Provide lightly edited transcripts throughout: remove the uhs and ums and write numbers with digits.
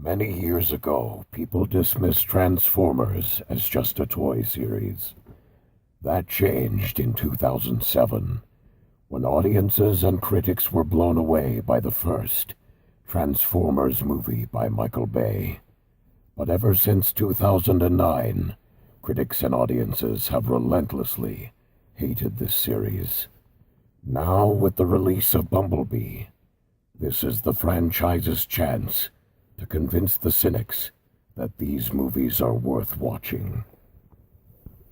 Many years ago, people dismissed Transformers as just a toy series. That changed in 2007, when audiences and critics were blown away by the first Transformers movie by Michael Bay. But ever since 2009, critics and audiences have relentlessly hated this series. Now, with the release of Bumblebee, this is the franchise's chance to convince the cynics that these movies are worth watching.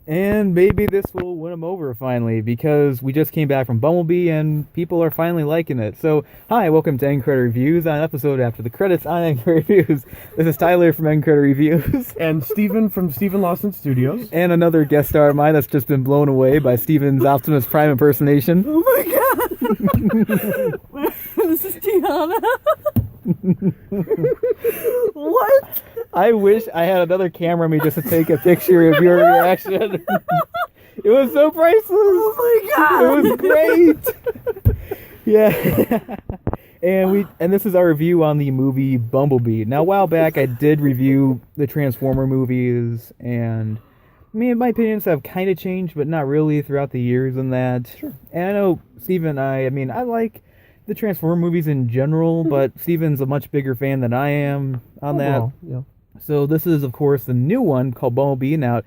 And maybe this will win them over finally, because we just came back from Bumblebee and people are finally liking it. So, hi, welcome to End Credit Reviews, on an episode after the credits on End Credit Reviews. This is Tyler from End Credit Reviews. And Steven from Steven Lawson Studios. And another guest star of mine that's just been blown away by Steven's Optimus Prime impersonation. Oh my god! This is Tiana. What? I wish I had another camera on me just to take a picture of your reaction. It was so priceless. Oh my god! It was great. Yeah. And this is our review on the movie Bumblebee. Now, a while back, I did review the Transformer movies, and my opinions have kind of changed, but not really throughout the years and that. Sure. And I know Steven and I like the Transformer movies in general, but Steven's a much bigger fan than I am on that. Yeah. So this is, of course, the new one called Bumblebee. Now,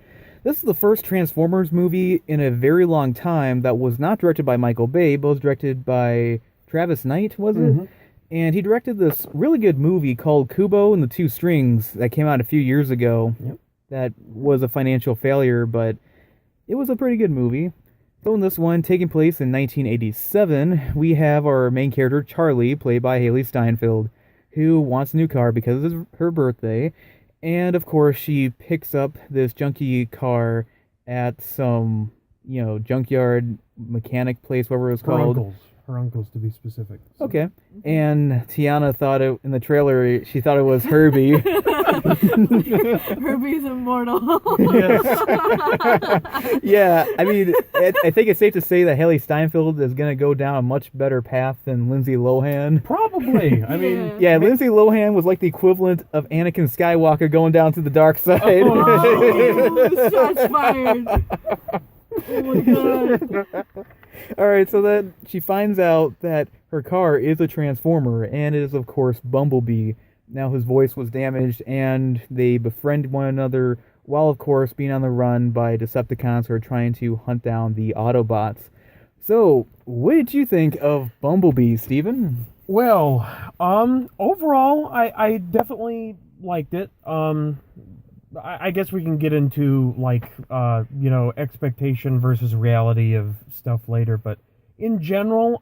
this is the first Transformers movie in a very long time that was not directed by Michael Bay, but was directed by Travis Knight, was it? Mm-hmm. And he directed this really good movie called Kubo and the Two Strings that came out a few years ago. Yep. That was a financial failure, but it was a pretty good movie. So in this one, taking place in 1987, we have our main character, Charlie, played by Haley Steinfeld, who wants a new car because it's her birthday. And, of course, she picks up this junky car at some, junkyard mechanic place, whatever it was called. Her uncles, to be specific. So. Okay. And Tiana thought it, in the trailer, she thought it was Herbie. Herbie's immortal. Yeah, I think it's safe to say that Haley Steinfeld is going to go down a much better path than Lindsay Lohan. Probably. Yeah, Lindsay Lohan was like the equivalent of Anakin Skywalker going down to the dark side. Oh, shots fired. Oh my god. Alright, so then she finds out that her car is a Transformer, and it is, of course, Bumblebee. Now his voice was damaged, and they befriend one another while, of course, being on the run by Decepticons who are trying to hunt down the Autobots. So, what did you think of Bumblebee, Steven? Well, overall, I definitely liked it. I guess we can get into, expectation versus reality of stuff later, but in general,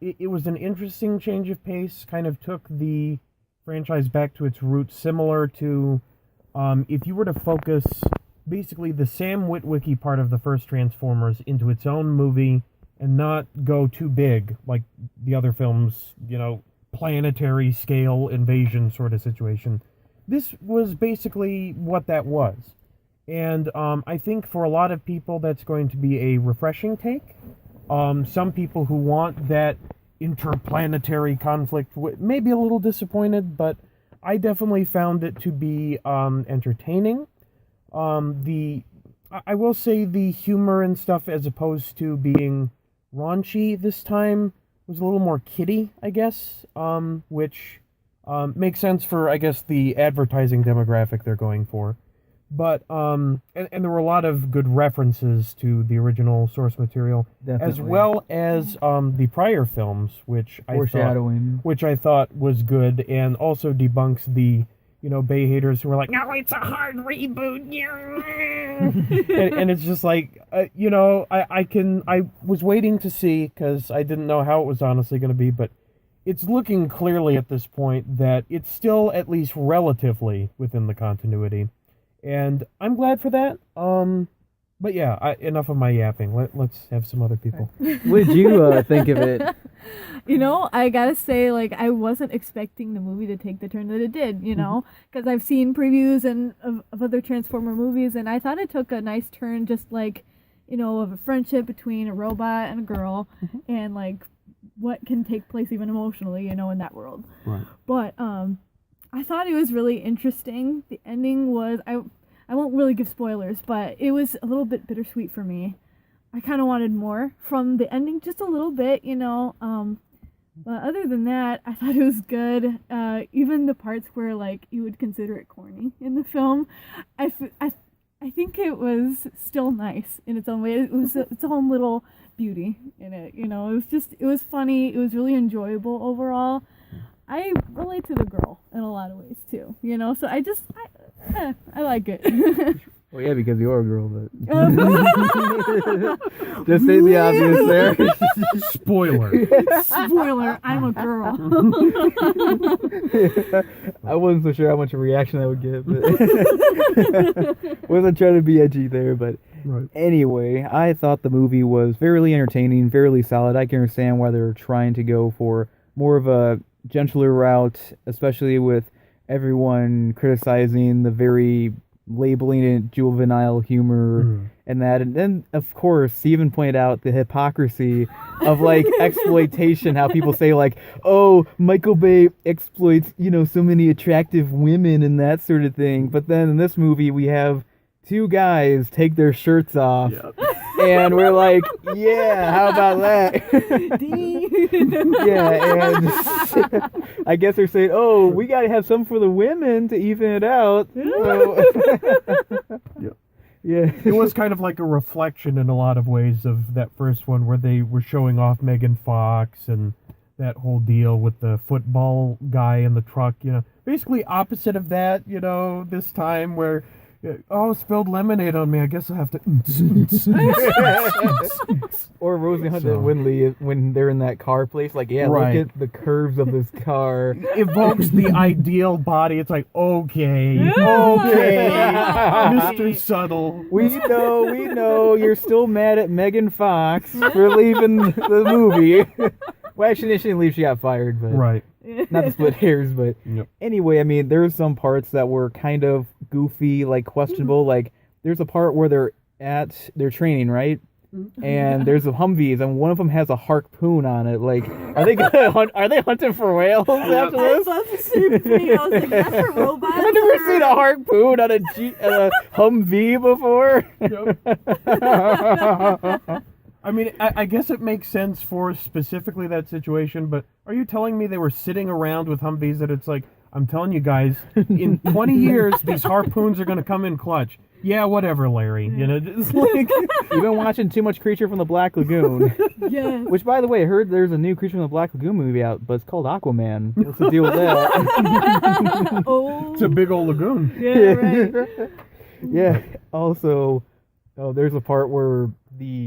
it was an interesting change of pace, kind of took the franchise back to its roots, similar to, if you were to focus basically the Sam Witwicky part of the first Transformers into its own movie and not go too big, like the other films, planetary scale invasion sort of situation. This was basically what that was. And I think for a lot of people that's going to be a refreshing take. Some people who want that interplanetary conflict may be a little disappointed, but I definitely found it to be entertaining. I will say the humor and stuff, as opposed to being raunchy this time, was a little more kiddie, I guess, which makes sense for, I guess, the advertising demographic they're going for. But, and there were a lot of good references to the original source material, Definitely. as well as the prior films, which I thought was good, and also debunks the, Bay haters who were like, no, it's a hard reboot, and it's just like, I was waiting to see, because I didn't know how it was honestly going to be, but it's looking clearly at this point that it's still at least relatively within the continuity. And I'm glad for that. But yeah, enough of my yapping. Let's have some other people. What did you think of it? I gotta say, I wasn't expecting the movie to take the turn that it did, because I've seen previews of other Transformer movies, and I thought it took a nice turn, just of a friendship between a robot and a girl, and what can take place even emotionally, in that world. Right. But I thought it was really interesting. The ending was I won't really give spoilers, but it was a little bit bittersweet for me. I kind of wanted more from the ending, just a little bit, you know. But other than that, I thought it was good. Even the parts where like you would consider it corny in the film, I think it was still nice in its own way. It was its own little beauty in it. You know, it was funny. It was really enjoyable overall. I relate to the girl in a lot of ways too. You know, so I like it. Well, yeah, because you're a girl, but just say the obvious there. Spoiler. I'm a girl. I wasn't so sure how much of a reaction I would get, but wasn't trying to be edgy there. But Right. anyway, I thought the movie was fairly entertaining, fairly solid. I can understand why they're trying to go for more of a gentler route, especially with everyone criticizing the very labeling it juvenile humor and that. And then, of course, Steven pointed out the hypocrisy of, like, exploitation, how people say, like, oh, Michael Bay exploits, you know, so many attractive women and that sort of thing. But then in this movie, we have two guys take their shirts off. Yep. And we're like, yeah, how about that? Yeah, and I guess they're saying, oh, we got to have some for the women to even it out. So, Yep. yeah. It was kind of like a reflection in a lot of ways of that first one where they were showing off Megan Fox and that whole deal with the football guy in the truck, you know. Basically opposite of that, you know, this time where, oh, spilled lemonade on me. I guess I'll have to. Or Rosie Hunter and Winley when they're in that car place, like, yeah, Right. look at the curves of this car. Evokes the ideal body. It's like, okay, Mr. Subtle. We know, you're still mad at Megan Fox for leaving the movie. Well, actually, she didn't leave, she got fired, but Right. not to split hairs, but Yep. anyway, I mean, there's some parts that were kind of goofy, like questionable. Like, there's a part where they're training, right? And there's the Humvees, and one of them has a harpoon on it. Like, are they gonna are they hunting for whales after I this? thought the same thing. I was like, that's for robots. I've never seen a harpoon on a Humvee before. I mean, I guess it makes sense for specifically that situation, but are you telling me they were sitting around with Humvees that it's like, I'm telling you guys, in 20 years, these harpoons are going to come in clutch. Yeah, whatever, Larry. You know, just like... You've been watching too much Creature from the Black Lagoon. Yeah. Which, by the way, I heard there's a new Creature from the Black Lagoon movie out, but it's called Aquaman. What's the deal with that? Oh. It's a big old lagoon. Yeah, right. Yeah. Also, there's a part where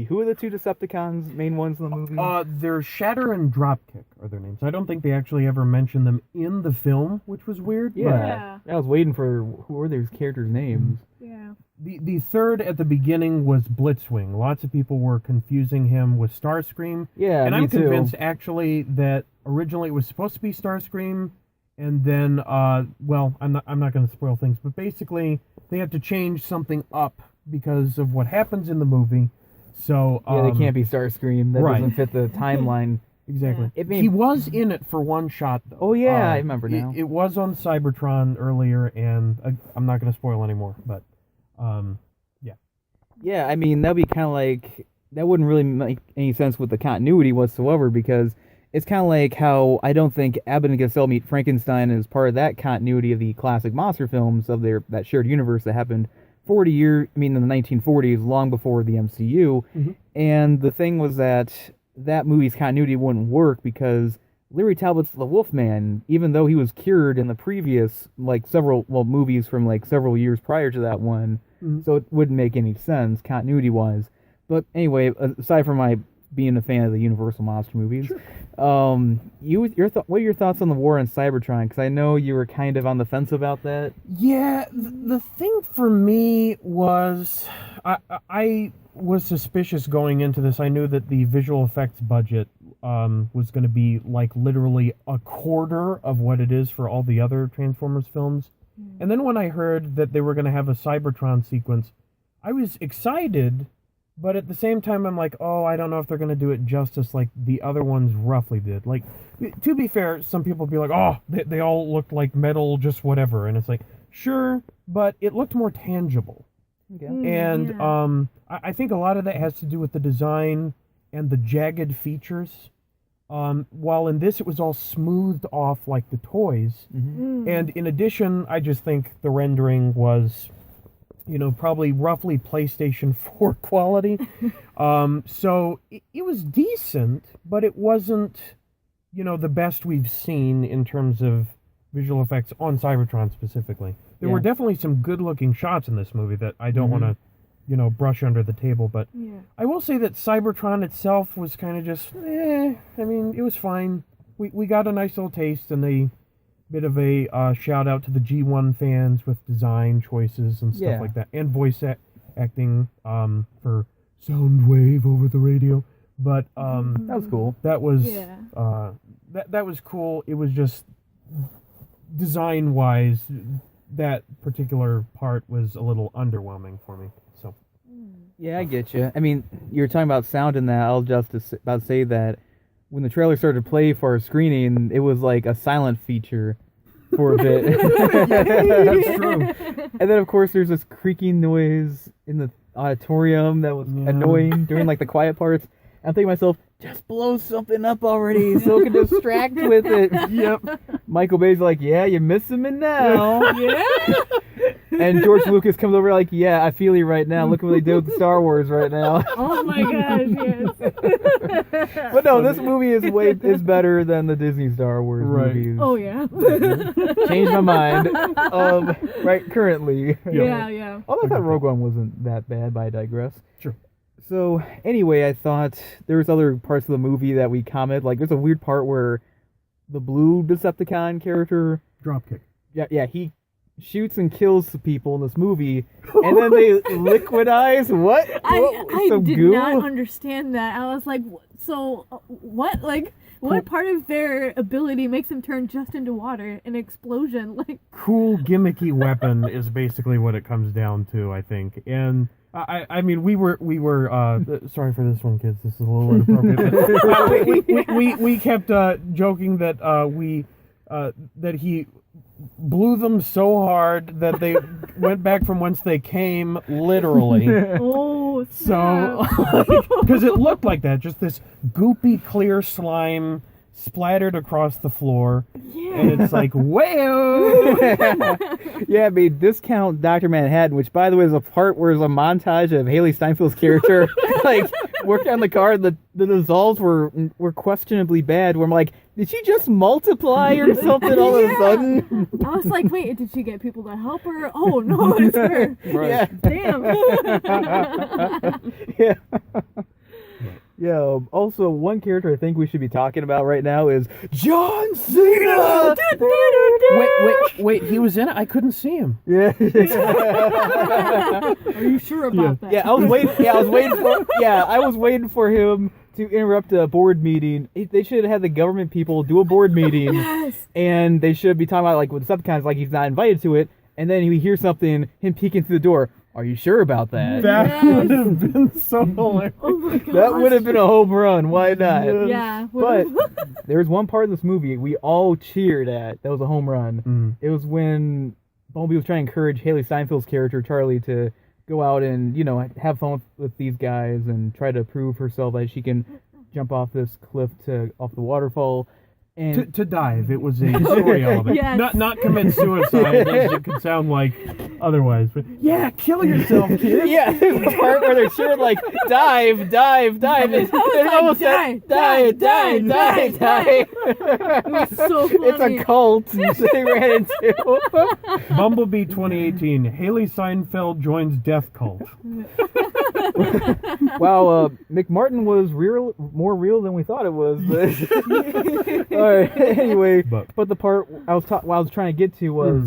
who are the two Decepticons, main ones in the movie? They're Shatter and Dropkick are their names. I don't think they actually ever mentioned them in the film, which was weird. Yeah. I was waiting for who were these characters' names. Yeah. The third at the beginning was Blitzwing. Lots of people were confusing him with Starscream. Yeah, and me I'm too. convinced actually that originally it was supposed to be Starscream, and then well, I'm not going to spoil things, but basically they had to change something up because of what happens in the movie. So Yeah, they can't be Starscream. That right. doesn't fit the timeline. Exactly. It made- He was in it for one shot, though. Oh, yeah, I remember now. It was on Cybertron earlier, and I'm not going to spoil anymore, but yeah. Yeah, I mean, that'd be kind of like... That wouldn't really make any sense with the continuity whatsoever, because it's kind of like how I don't think Abbott and Costello Meet Frankenstein is part of that continuity of the classic monster films of that shared universe that happened 40 years, I mean, in the 1940s, long before the MCU. Mm-hmm. And the thing was that movie's continuity wouldn't work because Larry Talbot's the Wolfman, even though he was cured in the previous, like, movies from, like, several years prior to that one. Mm-hmm. So it wouldn't make any sense, continuity-wise. But anyway, aside from my being a fan of the Universal monster movies, Sure. what are your thoughts on the war on Cybertron? Because I know you were kind of on the fence about that. Yeah, the thing for me was I was suspicious going into this. I knew that the visual effects budget was going to be like literally a quarter of what it is for all the other Transformers films. And then when I heard that they were going to have a Cybertron sequence, I was excited, But at the same time, I'm like, oh, I don't know if they're going to do it justice like the other ones roughly did. Like, to be fair, some people be like, oh, they all looked like metal, just whatever. And it's like, sure, but it looked more tangible. Okay. And Yeah. I think a lot of that has to do with the design and the jagged features. While in this, it was all smoothed off like the toys. And in addition, I just think the rendering was, probably roughly PlayStation 4 quality. So it was decent, but it wasn't, the best we've seen in terms of visual effects on Cybertron specifically. There were definitely some good-looking shots in this movie that I don't want to, brush under the table. But Yeah. I will say that Cybertron itself was kind of just, I mean, it was fine. We got a nice little taste and a bit of a shout out to the G1 fans with design choices and stuff like that, and voice acting for Soundwave over the radio. But That was cool. that was Yeah. that was cool. It was just design wise, that particular part was a little underwhelming for me. So Yeah, I get you. I mean, you're talking about sound in that. I'll just about say that when the trailer started to play for our screening, it was like a silent feature for a bit. that's true. And then, of course, there's this creaking noise in the auditorium that was annoying during like the quiet parts. I'm thinking to myself, just blow something up already so it can distract with it. Yep. Michael Bay's like, yeah, you're missing me now. Yeah. And George Lucas comes over like, yeah, I feel you right now. Look what they did with Star Wars right now. Oh my gosh, yes. But no, this movie is better than the Disney Star Wars movies. Oh yeah. Changed my mind. Right, currently. Yeah. Although I thought Rogue One wasn't that bad, but I digress. Sure. So anyway, I thought there was other parts of the movie that we commented. Like there's a weird part where the blue Decepticon character, Dropkick. he shoots and kills the people in this movie, and then they liquidize what? I Some did goo? not understand that. I was like, so what? Like, what part of their ability makes them turn just into water? An explosion? Like, Cool gimmicky weapon is basically what it comes down to, I think. And I mean, we were sorry for this one, kids. This is a little inappropriate. But, we kept joking that that he blew them so hard that they went back from whence they came, literally. oh, So, because it looked like that, just this goopy clear slime splattered across the floor, and it's like, whoa! Yeah, I mean, discount Dr. Manhattan, which, by the way, is a part where there's a montage of Haley Steinfeld's character, like, working on the car. The results were questionably bad, where I'm like, did she just multiply or something all of a sudden? I was like, wait, did she get people to help her? Oh, no, it's her. Yeah. Damn. Yeah. Yeah. Also, one character I think we should be talking about right now is John Cena. Wait, he was in it? I couldn't see him. Yeah. Are you sure about that? Yeah, I was waiting for him to interrupt a board meeting. They should have had the government people do a board meeting. Yes. And they should be talking about, like, with Decepticons, like he's not invited to it. And then he hears something, him peeking through the door. Are you sure about that? That would have been so hilarious. Oh my god. That would have been a home run. Why not? Yeah. But there was one part of this movie we all cheered at. That was a home run. It was when Bumblebee was trying to encourage Haley Steinfeld's character, Charlie, to go out and, have fun with these guys and try to prove herself that she can jump off this cliff off the waterfall. And To dive. It was a story element. Yes. Not commit suicide, as it could sound like otherwise. But yeah, kill yourself, kid. yeah, there's a part where they're cheering like dive. And they almost said die. It was so funny. It's a cult they ran into. Bumblebee 2018. Haley Seinfeld joins Death Cult. Wow, McMartin was more real than we thought it was. But all right, anyway, but the part I was trying to get to was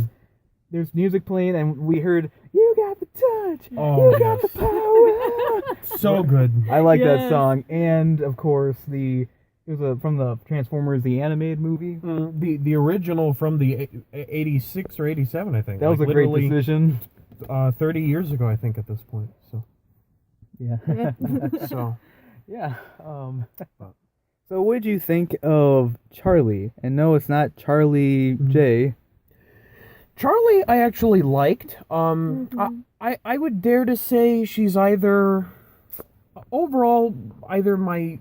there's music playing and we heard "You Got the Touch, You Got the Power." So good. I like that song, and of course it was from the Transformers the animated movie. The original from the 86 or 87, I think. That was a great decision. 30 years ago, I think, at this point. So Yeah. So Yeah. So what did you think of Charlie? And no, it's not Charlie J. Charlie, I actually liked. Mhm. I would dare to say she's either overall either my.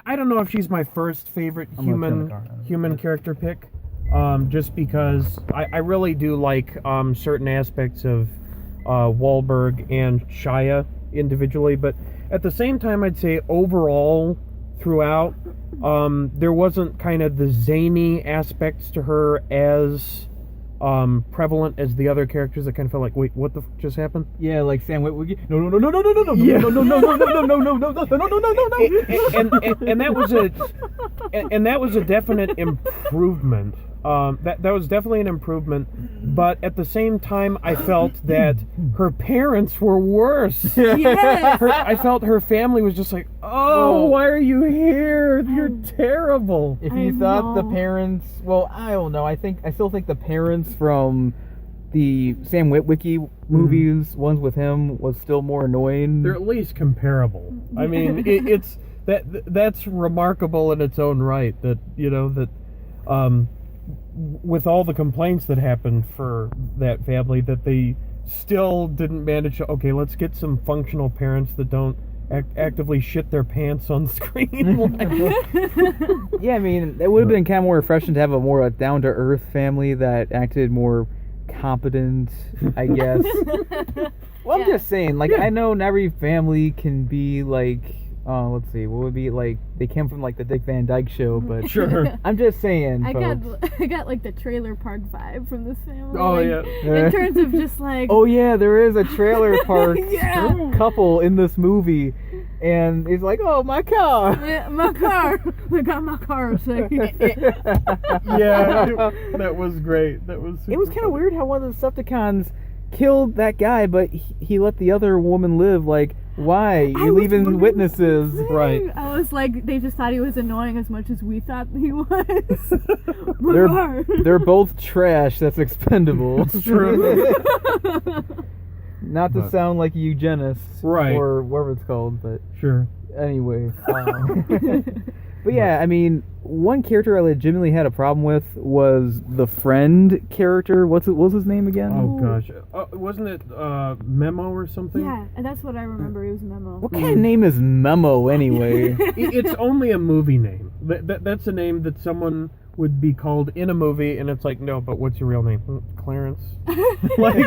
I don't know if she's my first favorite I'm gonna turn the car on. human character pick. Just because I really do like certain aspects of Wahlberg and Shia individually, but at the same time, I'd say overall throughout, there wasn't kind of the zany aspects to her as prevalent as the other characters that kind of felt like, wait, what the just happened? Yeah, like Sam Witwicky. No, no, no, no, no, no, no, no, Yeah. no, no, no, no, no, no, no, no, no, no, no, no, no, no. And that was a definite improvement. That was definitely an improvement, but at the same time, I felt that her parents were worse. Yes. I felt her family was just like, Well, why are you here? You're terrible. If I you thought the know. parents, well, I don't know. I still think the parents from the Sam Witwicky movies, ones with him, was still more annoying. They're at least comparable. I mean, it's that's remarkable in its own right. That with all the complaints that happened for that family, that they still didn't manage to, okay, let's get some functional parents that don't actively shit their pants on screen. Yeah, I mean, it would have been kind of more refreshing to have a more down-to-earth family that acted more competent, I guess. Well, I'm Yeah. just saying, like, Yeah. I know not every family can be like, let's see, what would be like, they came from like the Dick Van Dyke Show, but Sure. I'm just saying, I folks. got like the trailer park vibe from this family. Oh, like, yeah. In terms of just like Oh yeah, there is a trailer park Yeah. couple in this movie, and he's like, "Oh, my car." yeah, my car. I got my car. So Yeah, that was great. That was. It was kind of weird how one of the Decepticons killed that guy, but he let the other woman live. Like, why? You're was leaving wondering witnesses. the same. Right. I was like, they just thought he was annoying as much as we thought he was. My car. They're both trash. That's expendable. It's true. Not to But- sound like a eugenist, Right. or whatever it's called, but Sure. anyway. But yeah, I mean, one character I legitimately had a problem with was the friend character. What was his name again? Oh gosh, wasn't it Memo or something? Yeah, and that's what I remember. It was Memo. What kind of name is Memo anyway? It's only a movie name. That's a name that someone would be called in a movie, and it's like, no, but what's your real name? Clarence. Like,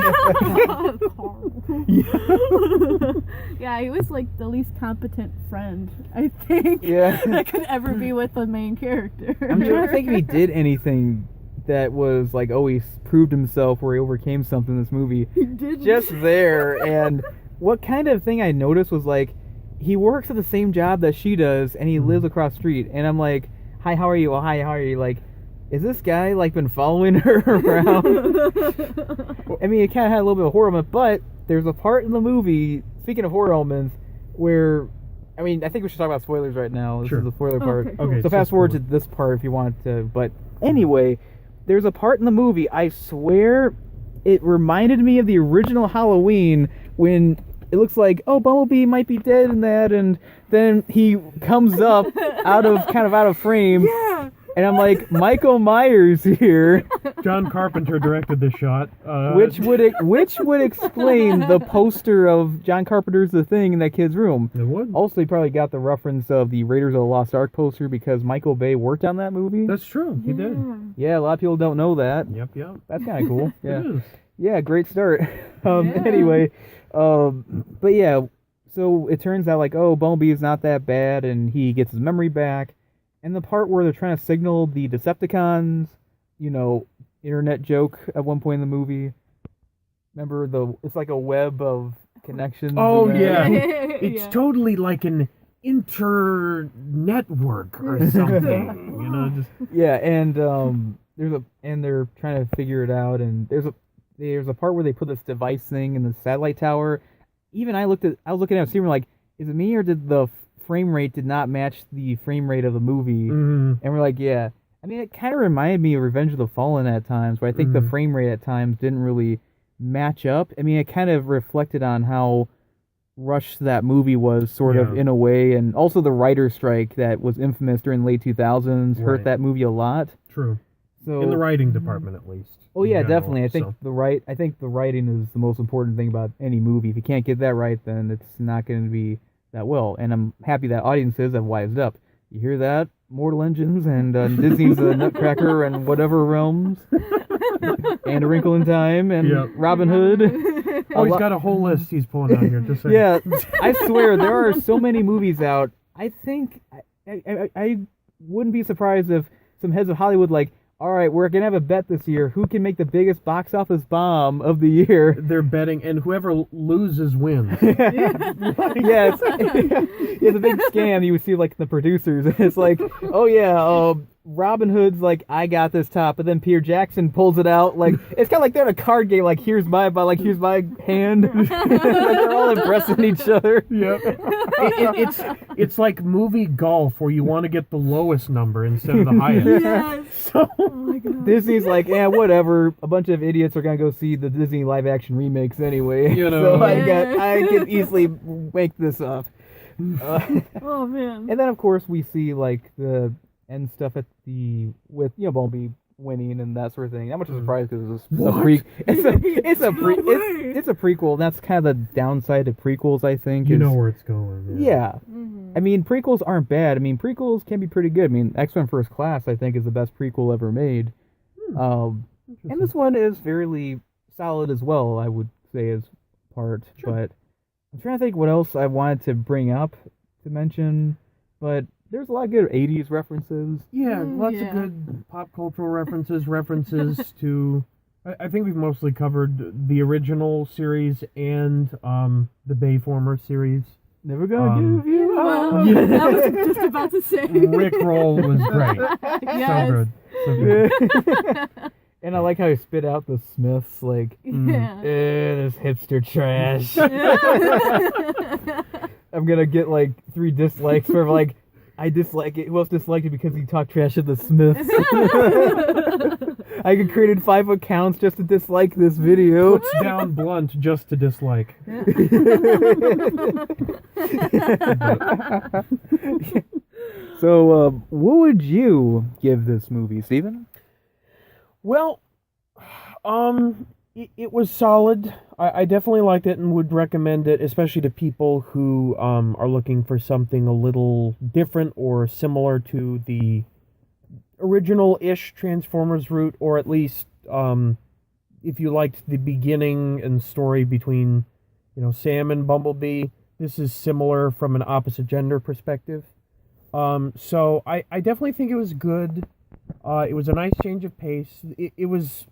Yeah, he was like the least competent friend I think Yeah. that could ever be with the main character. I'm trying to think if he did anything that was like, oh, he proved himself where he overcame something in this movie. He didn't. Just there. And what kind of thing I noticed was like, he works at the same job that she does, and he lives across the street. And I'm like, hi, how are you? Oh, hi, how are you? Like, is this guy like been following her around? I mean, it kind of had a little bit of horror element, but there's a part in the movie, speaking of horror elements, where, I mean, I think we should talk about spoilers right now. This Sure. is the spoiler part. Okay, cool. Okay, So fast forward to spoiler. this part if you want to. But anyway, there's a part in the movie, I swear, it reminded me of the original Halloween when it looks like, oh, Bumblebee might be dead in that, and then he comes up out of frame. Yeah. And I'm like, Michael Myers here, John Carpenter directed this shot. which would explain the poster of John Carpenter's The Thing in that kid's room. It would. Also, he probably got the reference of the Raiders of the Lost Ark poster because Michael Bay worked on that movie. That's true. He did. Yeah, a lot of people don't know that. Yep. That's kind of cool. Yeah. It is. Yeah, great start. Yeah. Anyway, but yeah, so it turns out like, oh, Bumblebee is not that bad, and he gets his memory back. And the part where they're trying to signal the Decepticons, internet joke at one point in the movie. Remember it's like a web of connections. Oh, and yeah. that- It's Yeah. totally like an inter-network or something. Just Yeah, and they're trying to figure it out, and there's a part where they put this device thing in the satellite tower. Even I was looking at it, and like, is it me or did the frame rate did not match the frame rate of the movie? mhm. And we're like, yeah. I mean, it kind of reminded me of Revenge of the Fallen at times, where I think the frame rate at times didn't really match up. I mean, it kind of reflected on how rush that movie was, sort of, Yeah. in a way, and also the writer's strike that was infamous during the late 2000s hurt Right. that movie a lot. True. So In the writing department, at least. Oh in yeah, general, definitely. I think so. I think the writing is the most important thing about any movie. If you can't get that right, then it's not going to be that well. And I'm happy that audiences have wised up. You hear that? Mortal Engines and Disney's Nutcracker and whatever realms, and A Wrinkle in Time and Yep. Robin Hood. Oh, he's got a whole list he's pulling out here. Just saying. Yeah, I swear there are so many movies out. I think I wouldn't be surprised if some heads of Hollywood like, all right, we're gonna have a bet this year. Who can make the biggest box office bomb of the year? They're betting, and whoever loses wins. Yeah, it's a big scam. You would see like the producers. It's like, oh yeah, Robin Hood's like, I got this top, but then Peter Jackson pulls it out. Like it's kind of like they're in a card game. Like here's my hand. Like, they're all impressing each other. Yep. It's like movie golf where you want to get the lowest number instead of the highest. Yes. So, Oh my god. Disney's like, yeah, whatever. A bunch of idiots are gonna go see the Disney live action remakes anyway. You know. So I can easily make this up. Oh man. And then of course we see like the end stuff with Bumblebee winning and that sort of thing. Not much of a surprise because it's a prequel. That's kind of the downside of prequels, I think. you know where it's going. Yeah. Mhm. I mean, prequels aren't bad. I mean, prequels can be pretty good. I mean, X-Men First Class, I think, is the best prequel ever made. And this one is fairly solid as well, I would say, as part. Sure. But I'm trying to think what else I wanted to bring up to mention. But there's a lot of good 80s references. Yeah, lots yeah. of good pop cultural references to. I think we've mostly covered the original series and the Bayformer series. Never gonna give you Well, up. I was just about to say. Rick Roll was great. Yes. So good. So good. And I like how he spit out the Smiths, like, Yeah. this hipster trash. I'm gonna get like 3 dislikes for like, I dislike it. Who else disliked it because he talked trash to the Smiths? I created 5 accounts just to dislike this video. Puts down Blunt just to dislike. So, what would you give this movie, Steven? Well, it was solid. I definitely liked it and would recommend it, especially to people who are looking for something a little different or similar to the original-ish Transformers route, or at least if you liked the beginning and story between, Sam and Bumblebee. This is similar from an opposite gender perspective. So I definitely think it was good. It was a nice change of pace. It was.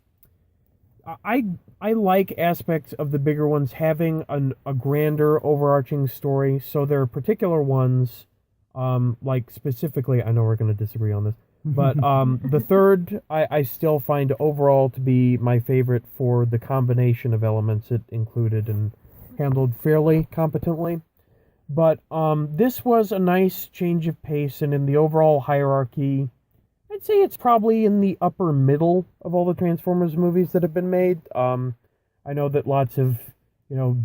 I like aspects of the bigger ones having a grander overarching story. So there are particular ones, like specifically, I know we're going to disagree on this, but the third I still find overall to be my favorite for the combination of elements it included and handled fairly competently. But this was a nice change of pace, and in the overall hierarchy, I'd say it's probably in the upper middle of all the Transformers movies that have been made. I know that lots of,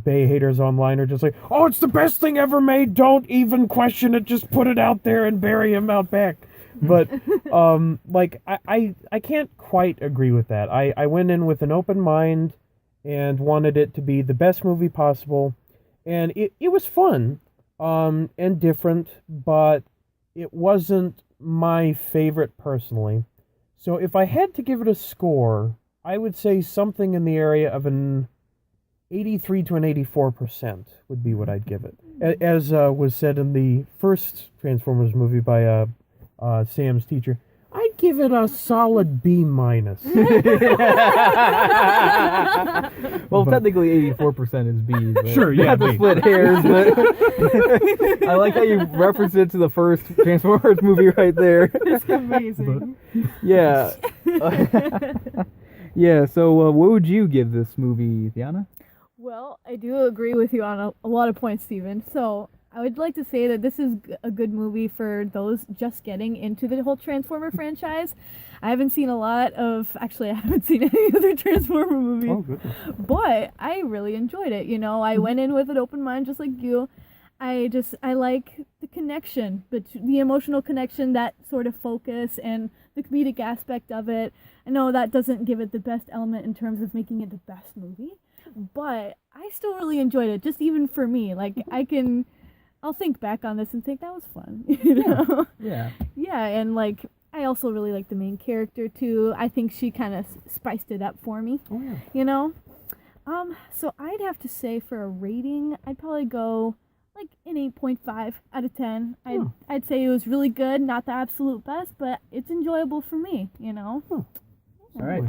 Bay haters online are just like, oh, it's the best thing ever made, don't even question it, just put it out there and bury him out back. But, I can't quite agree with that. I went in with an open mind and wanted it to be the best movie possible, and it was fun, and different, but it wasn't my favorite personally. So if I had to give it a score, I would say something in the area of an 83 to an 84% would be what I'd give it. As was said in the first Transformers movie by Sam's teacher, I'd give it a solid B-. Well, technically 84% is B. But Sure, yeah, not to B. split hairs, but I like how you referenced it to the first Transformers movie right there. It's amazing. Yeah. Yeah, so what would you give this movie, Diana? Well, I do agree with you on a lot of points, Steven. So I would like to say that this is a good movie for those just getting into the whole Transformer franchise. I haven't seen actually, I haven't seen any other Transformer movies. Oh, goodness. But I really enjoyed it. You know, I went in with an open mind just like you. I like the connection, but the emotional connection, that sort of focus, and the comedic aspect of it. I know that doesn't give it the best element in terms of making it the best movie, but I still really enjoyed it, just even for me. Like, I'll think back on this and think that was fun, you know? Yeah. Yeah, and like, I also really like the main character too. I think she kind of spiced it up for me, Oh, yeah. you know? So I'd have to say for a rating, I'd probably go like an 8.5 out of 10. I'd say it was really good, not the absolute best, but it's enjoyable for me, you know? All right.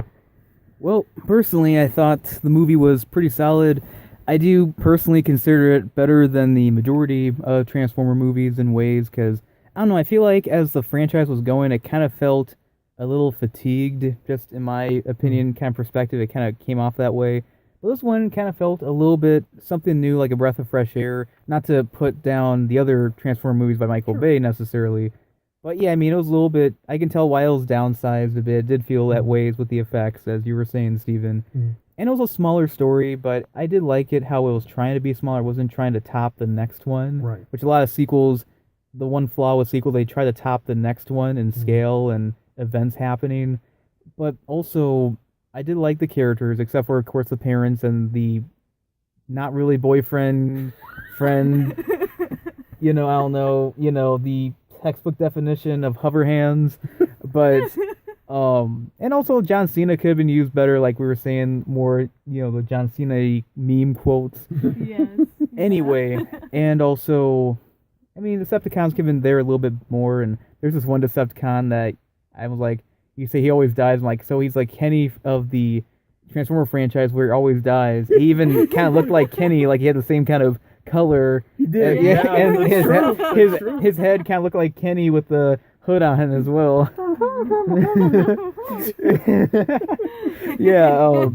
Well, personally, I thought the movie was pretty solid. I do personally consider it better than the majority of Transformer movies in ways, because, I don't know, I feel like as the franchise was going, it kind of felt a little fatigued, just in my opinion, kind of perspective. It kind of came off that way. But this one kind of felt a little bit something new, like a breath of fresh air. Not to put down the other Transformer movies by Michael Bay necessarily. But yeah, I mean, it was a little bit, I can tell why it was downsized a bit. It did feel that ways with the effects, as you were saying, Steven. And it was a smaller story, but I did like it how it was trying to be smaller. It wasn't trying to top the next one. Right. Which a lot of sequels, the one flaw with sequel, they try to top the next one in scale and events happening. But also, I did like the characters, except for, of course, the parents and the not really boyfriend, friend, I don't know, the textbook definition of hover hands. But, and also John Cena could have been used better, like we were saying, more, the John Cena meme quotes. Yes. Anyway, and also, I mean, the Decepticons could have been there a little bit more, and there's this one Decepticon that I was like, you say he always dies. I'm like, so he's like Kenny of the Transformer franchise where he always dies. He even kind of looked like Kenny, like he had the same kind of color. He did, and his head kind of looked like Kenny with the hood on as well. Yeah,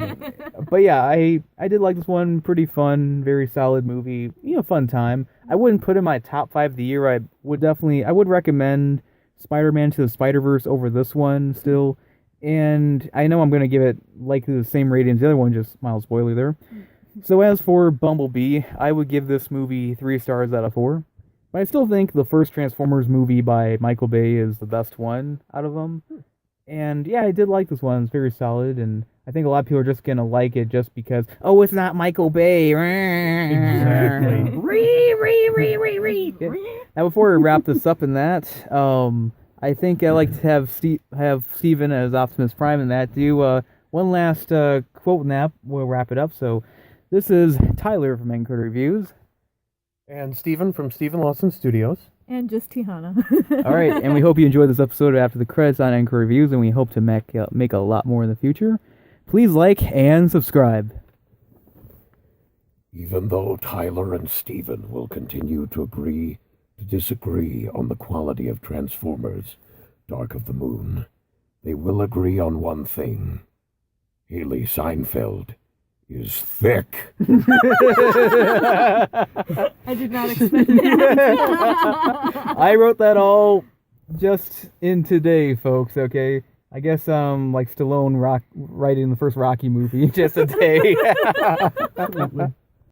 but yeah, I did like this one. Pretty fun, very solid movie. Fun time. I wouldn't put it in my top 5 of the year. I would recommend Spider-Man to the Spider-Verse over this one still. And I know I'm going to give it likely the same rating as the other one, just mild spoiler there. So as for Bumblebee, I would give this movie 3 stars out of 4. But I still think the first Transformers movie by Michael Bay is the best one out of them. And yeah, I did like this one. It's very solid, and I think a lot of people are just going to like it just because, oh, it's not Michael Bay. Exactly. Yeah. Now, before we wrap this up in that, I think I'd like to have Steven as Optimus Prime in that. Do one last quote and that we'll wrap it up. So this is Tyler from Credit Reviews. And Steven from Steven Lawson Studios. And just Tiana. All right, and we hope you enjoyed this episode After the Credits on Anchor Reviews, and we hope to make a lot more in the future. Please like and subscribe. Even though Tyler and Steven will continue to agree to disagree on the quality of Transformers Dark of the Moon, they will agree on one thing. Haley Seinfeld is thick. I did not expect that. I wrote that all just in today, folks, okay? I guess like Stallone writing the first Rocky movie just a day. Absolutely.